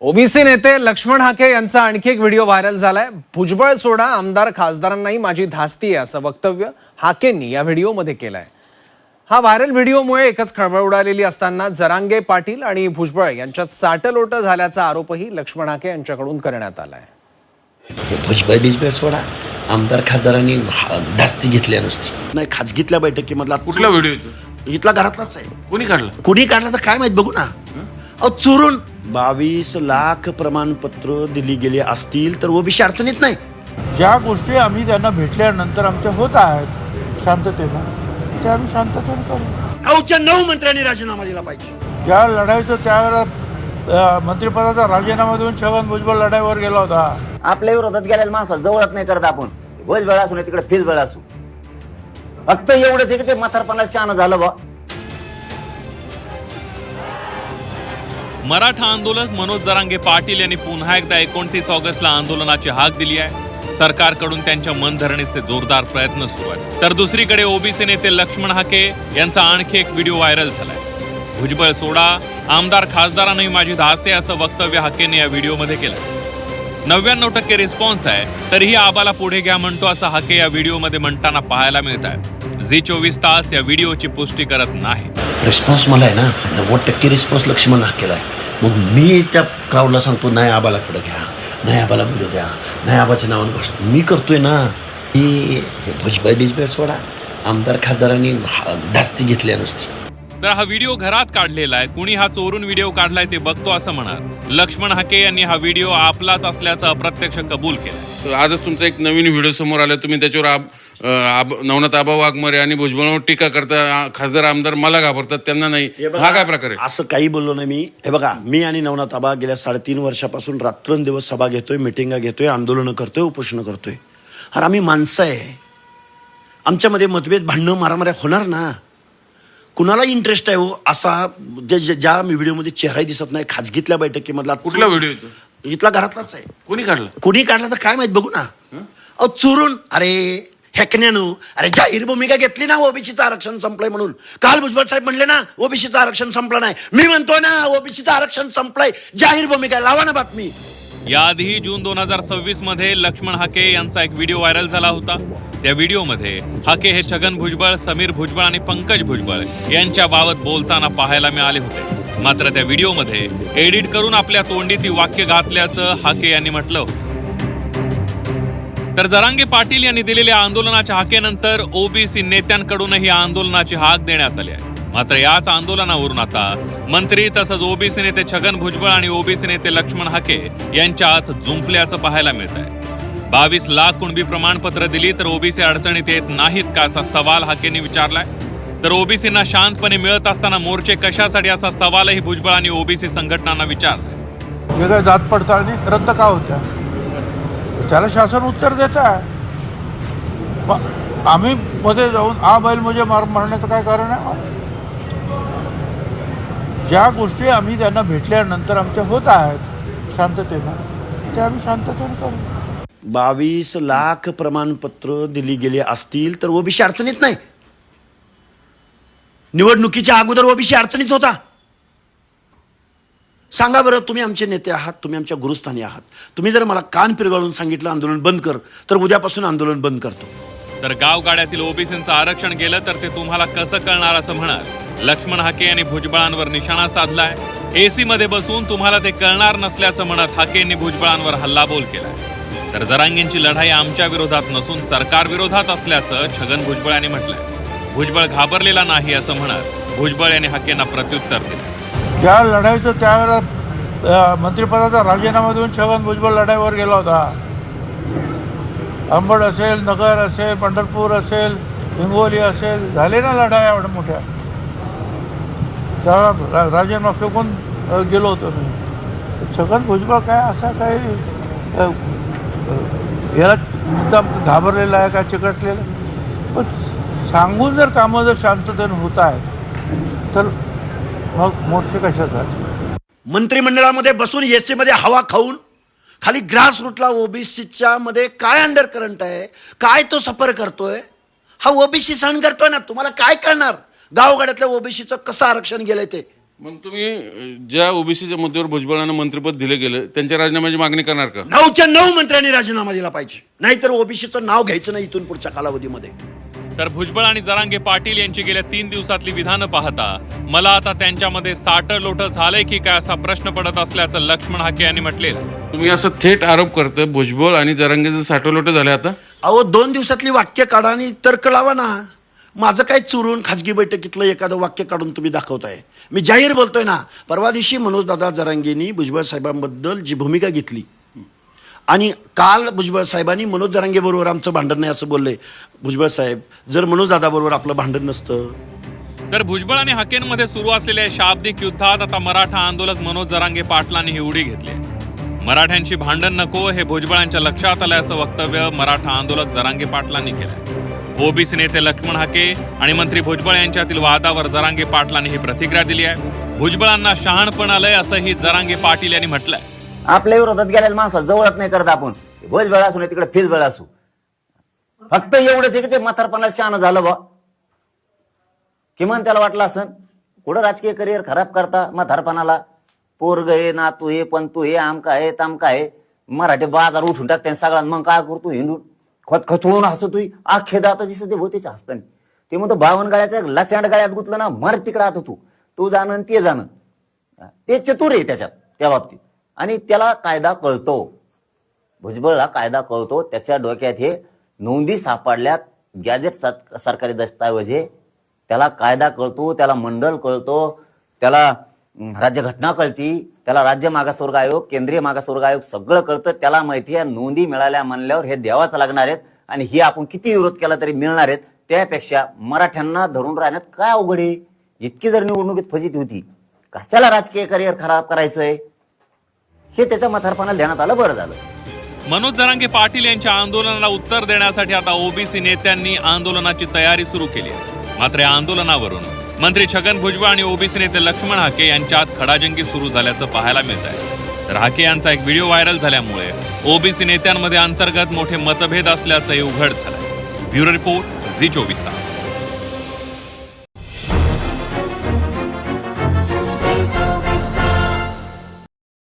OBC नेते लक्ष्मण हाके यांचा आणखी एक व्हिडिओ व्हायरल झालाय। भुजबळ सोडा, आमदार खासदारांनाही माझी धास्ती आहे असं वक्तव्य हाकेंनी या व्हिडिओमध्ये केलंय। हा व्हायरल व्हिडिओमुळे एकच खळबळ उडालेली असताना जरांगे पाटील आणि भुजबळ यांच्यात साटलोट झाल्याचा आरोपही लक्ष्मण हाके यांच्याकडून करण्यात आलाय। भुजबळ सोडा, आमदार खासदारांनी धास्ती घेतली नसती नाही। खाजगीतल्या बैठकीमधला कुठला व्हिडिओ इथला घरातलाच आहे। कोणी काढला तर काय माहित, बघू ना। अहो चोरून 22 लाख प्रमाणपत्र दिली गेली असतील तर ओबीसी अडचणीत नाही। ज्या गोष्टी आम्ही त्यांना भेटल्यानंतर आमच्या होत आहेत शांततेनं, ते आम्ही शांततेनं करू। अवच्या 9 मंत्र्यांनी राजीनामा दिला पाहिजे। ज्या लढाईचं त्यावेळेला मंत्रिपदाचा राजीनामा देऊन छगन भुजबळ लढाईवर गेला होता। आपल्या विरोधात गेलेल्या माणसाला जवळच नाही करत आपण। भुजबळ असू तिकडे फिजबळ असू, फक्त एवढंच आहे की ते म्हातारपणाला शहाणं झालं बा। मराठा आंदोलक मनोज जरांगे पाटील यांनी पुन्हा एकदा 29 ऑगस्टला आंदोलनाची हाक दिली आहे। सरकारकडून त्यांच्या मनधरणीचे जोरदार प्रयत्न सुरू आहेत। तर दुसरीकडे ओबीसी नेते लक्ष्मण हाके यांचा आणखी एक व्हिडिओ व्हायरल झालाय। भुजबळ सोडा, आमदार खासदारांनाही माझी धास्ती असं वक्तव्य हाकेने या व्हिडिओमध्ये केलं। 99% रिस्पॉन्स आहे, तरीही आबाला पुढे घ्या म्हणतो असं हाके या व्हिडिओमध्ये म्हणताना पाहायला मिळत आहे। झी 24 तास या व्हिडिओची पुष्टी करत नाही। रिस्पॉन्स मला आहे ना, 90% रिस्पॉन्स लक्ष्मण हाकेला आहे। मग मी त्या क्राऊडला सांगतो, नाही आबाला पुढे घ्या, नाही आबाला बोलू द्या, नाही आबाच्या नावानं गोष्ट मी करतोय ना। ही भुजबळ सोडा, आमदार खासदारांनी धास्ती घेतली नसती। तर हा व्हिडिओ घरात काढलेला आहे, कुणी हा चोरून व्हिडिओ काढलाय ते बघतो असं म्हणत लक्ष्मण हाके यांनी हा व्हिडिओ आपलाच असल्याचं अप्रत्यक्ष कबूल केलं। आजच तुमचा एक नवीन व्हिडिओ समोर आला, तुम्ही त्याच्यावर नवनाथ आबा वाघमारे आणि भुजबळावर टीका करता। खासदार आमदार मला घाबरतात, त्यांना नाही। हा काय प्रकार आहे? असं काही बोललो नाही मी। हे बघा, मी आणि नवनाथ आबा गेल्या 3.5 वर्षापासून रात्रंदिवस सभा घेतोय, मिटिंगा घेतोय, आंदोलनं करतोय, उपोषणं करतोय। अरे आम्ही माणसं आहे, आमच्यामध्ये मतभेद, भांडणं, मारामाऱ्या होणार ना। कुणाला इंटरेस्ट आहे हो असा ज्या व्हिडिओमध्ये चेहराही दिसत नाही। खाजगीतल्या बैठकीमधला कुठला व्हिडिओ इथला घरातलाच आहे। कोणी काढला तर काय माहित, बघू ना। अहो चोरून, अरे हेकण्यानं, अरे जाहीर भूमिका घेतली ना ओबीसीचं आरक्षण संपलंय म्हणून। काल भुजबळ साहेब म्हणले ना ओबीसीचं आरक्षण संपलं नाही। मी म्हणतो ना ओबीसीचं आरक्षण संपलंय, जाहीर भूमिका, लावा ना बातमी। याआधी जून 2026 मध्ये लक्ष्मण हाके यांचा एक व्हिडिओ व्हायरल झाला होता। त्या व्हिडिओमध्ये हाके हे छगन भुजबळ, समीर भुजबळ आणि पंकज भुजबळ यांच्या बाबत बोलताना पाहायला मिळाले होते। मात्र त्या व्हिडिओमध्ये एडिट करून आपल्या तोंडी ती वाक्य घातल्याचं हाके यांनी म्हटलं होतं। तर जरांगे पाटील यांनी दिलेल्या आंदोलनाच्या हाकेनंतर ओबीसी नेत्यांकडूनही आंदोलनाची हाक देण्यात आली आहे। मात्र याच आंदोलनावरून आता मंत्री तसंच ओबीसी नेते छगन भुजबळ आणि ओबीसी नेते लक्ष्मण हाके यांच्यात जुंपल्याचं पाहायला मिळत आहे। 22 लाख कुणबी प्रमाणपत्र दिली तर ओबीसी अडचणीत येत नाहीत का असा सवाल हाकेंनी विचारलाय। तर ओबीसींना शांतपणे मिळत असताना मोर्चे कशासाठी असा सवालही भुजबळ आणि ओबीसी संघटनांना विचारलाय। जे काही जात पडताळणी रद्द का होत्या त्याला शासन उत्तर देत आहे। आम्ही मध्ये जाऊन आ बैल म्हणजे मारण्याचं काय कारण आहे? ज्या गोष्टी आम्ही त्यांना भेटल्यानंतर आमच्या होत आहेत शांततेनं, ते आम्ही शांततेनं करू। 22 लाख प्रमाणपत्र दिली गेली असतील तर ओबीसी अडचणीत नाही। निवडणुकीच्या अगोदर ओबीसी अडचणीत होता। सांगा बरं, तुम्ही आमचे नेते आहात, तुम्ही आमच्या गुरुस्थानी आहात। तुम्ही जर मला कान पिरगाळून सांगितलं आंदोलन बंद कर, तर उद्यापासून आंदोलन बंद करतो। तर गावगाड्यातील ओबीसींचं आरक्षण गेलं तर ते तुम्हाला कसं कळणार असं म्हणत लक्ष्मण हाके यांनी भुजबळांवर निशाणा साधलाय। एसी मध्ये बसून तुम्हाला ते कळणार नसल्याचं म्हणत हाकेंनी भुजबळांवर हल्लाबोल केलाय। तर जरांगेंची लढाई आमच्या विरोधात नसून सरकार विरोधात असल्याचं छगन भुजबळ यांनी म्हटलंय। भुजबळ घाबरलेला नाही असं म्हणत भुजबळ यांनी हाकेंना प्रत्युत्तर दिलं। ज्या लढाईचं त्यावेळेला मंत्रिपदाचा राजीनामा देऊन छगन भुजबळ लढाईवर गेला होता। अंबड असेल, नगर असेल, पंढरपूर असेल, हिंगोली असेल, झाले ना लढाई एवढ्या मोठ्या। त्या राजीनामा फेकून गेलो होतो मी। छगन भुजबळ काय असा काही याला मुद्दाम घाबरलेला आहे का, चिकटलेला? पण सांगून जर कामं जर शांततेने होत आहे तर मग मोर्चे कशासाठी? मंत्रिमंडळामध्ये बसून एसी मध्ये हवा खाऊन खाली ग्रास रूटला ओबीसीच्या मध्ये काय अंडर करंट आहे, काय तो सफर करतोय, हा ओबीसी सहन करतोय ना। तुम्हाला काय कळणार गावगाड्यातल्या ओबीसीचं कसं आरक्षण गेलंय ते? मग तुम्ही ज्या ओबीसीच्या मुद्द्यावर भुजबळांना मंत्रिपद दिलं गेलं त्यांच्या राजीनाम्याची मागणी करणार का? 9च्या 9 मंत्र्यांनी राजीनामा दिला पाहिजे, नाहीतर ओबीसीचं नाव घ्यायचं नाही इथून पुढच्या कालावधीमध्ये. तर भुजबळ आणि जरांगे पाटील यांची गेल्या 3 दिवसातली विधानं पाहता मला आता त्यांच्यामध्ये साठं लोटं झालंय की काय असा प्रश्न पडत असल्याचं लक्ष्मण हाके यांनी म्हटलेलं. तुम्ही असं थेट आरोप करता भुजबळ आणि जरांगेचं साठवलोट झालं आता? अहो 2 दिवसातली वाक्य काढा आणि तर्क लावा ना. माझं काय चुरून खाजगी बैठकीतलं एखादं वाक्य काढून तुम्ही दाखवताय. मी जाहीर बोलतोय ना. परवा दिवशी मनोजदादा जरांगेंनी भुजबळ साहेबांबद्दल जी भूमिका घेतली आणि काल भुजबळ साहेबांनी मनोज जरांगे बरोबर आमचं भांडण नाही असं बोलले. भुजबळ साहेब, जर मनोजदादा बरोबर आपलं भांडण नसतं. तर भुजबळ आणि हाकेंमध्ये सुरू असलेल्या शाब्दिक युद्धात आता मराठा आंदोलक मनोज जरांगे पाटलांनी ही उडी घेतली. मराठ्यांची भांडण नको हे भुजबळांच्या लक्षात आलं असं वक्तव्य मराठा आंदोलक जरांगे पाटलांनी केलं. ओबीसी नेते लक्ष्मण हाके आणि मंत्री भुजबळ यांच्यातील वादावर जरांगे पाटलांनी ही प्रतिक्रिया दिली आहे. भुजबळांना शहाणपण आलंय असंही जरांगे पाटील यांनी म्हटलंय. आपल्या विरोधात गेलेल्या माणसाला जवळच नाही करत आपण. भुजबळ असू नाही तिकडे फिजबळ असू. फक्त एवढंच आहे की ते म्हातारपणाला शहाणं झालं बा. किमान त्याला वाटलं असं कुठं राजकीय करिअर खराब करता म्हातारपणाला. पोरग आहे, नातू आहे, पंतू आहे, आमका आहे, तामका आहे. मराठी बाजार उठून टाकते सगळ्यात. मग काय करतो हिंदू खतखतून हसतोय. आखे दात दिसत ते होतेच हसताना. ते म्हणतो 52 गाळ्याच्या लाचांड गाळ्यात गुतलं ना, मर तिकडं आता तू जाणं ते जाणं. ते चतुर आहे त्याच्यात त्या बाबतीत. आणि त्याला कायदा कळतो. भुजबळला कायदा कळतो. त्याच्या डोक्यात हे नोंदी सापडल्यात, गॅजेट सरकारी दस्तावेज आहे. त्याला कायदा कळतो, त्याला मंडळ कळतो, त्याला राज्यघटना कळती, त्याला राज्य मागासवर्ग आयोग, केंद्रीय मागासवर्ग आयोग सगळं कळतं. त्याला माहिती आहे नोंदी मिळाल्या म्हणल्यावर हे द्यावाच लागणार आहेत. आणि ही आपण किती विरोध केला तरी मिळणार आहेत. त्यापेक्षा मराठ्यांना धरून राहण्यात काय अवघड आहे. इतकी जर निवडणुकीत फजिती होती, कशाला राजकीय करिअर खराब करायचंय हे त्याच्या म्हातारपणाला ध्यानात आलं. बरं झालं. मनोज जरांगे पाटील यांच्या आंदोलनाला उत्तर देण्यासाठी आता ओबीसी नेत्यांनी आंदोलनाची तयारी सुरू केली आहे. मात्र या आंदोलनावरून मंत्री छगन भुजबळ आणि ओबीसी नेते लक्ष्मण हाके यांच्यात खडाजंगी सुरू झाल्याचं पाहायला मिळत आहे. तर हाके यांचा एक व्हिडिओ व्हायरल झाल्यामुळे ओबीसी नेत्यांमध्ये अंतर्गत मोठे मतभेद असल्याचंही उघड झालं. ब्युरो रिपोर्ट, झी 24 तास.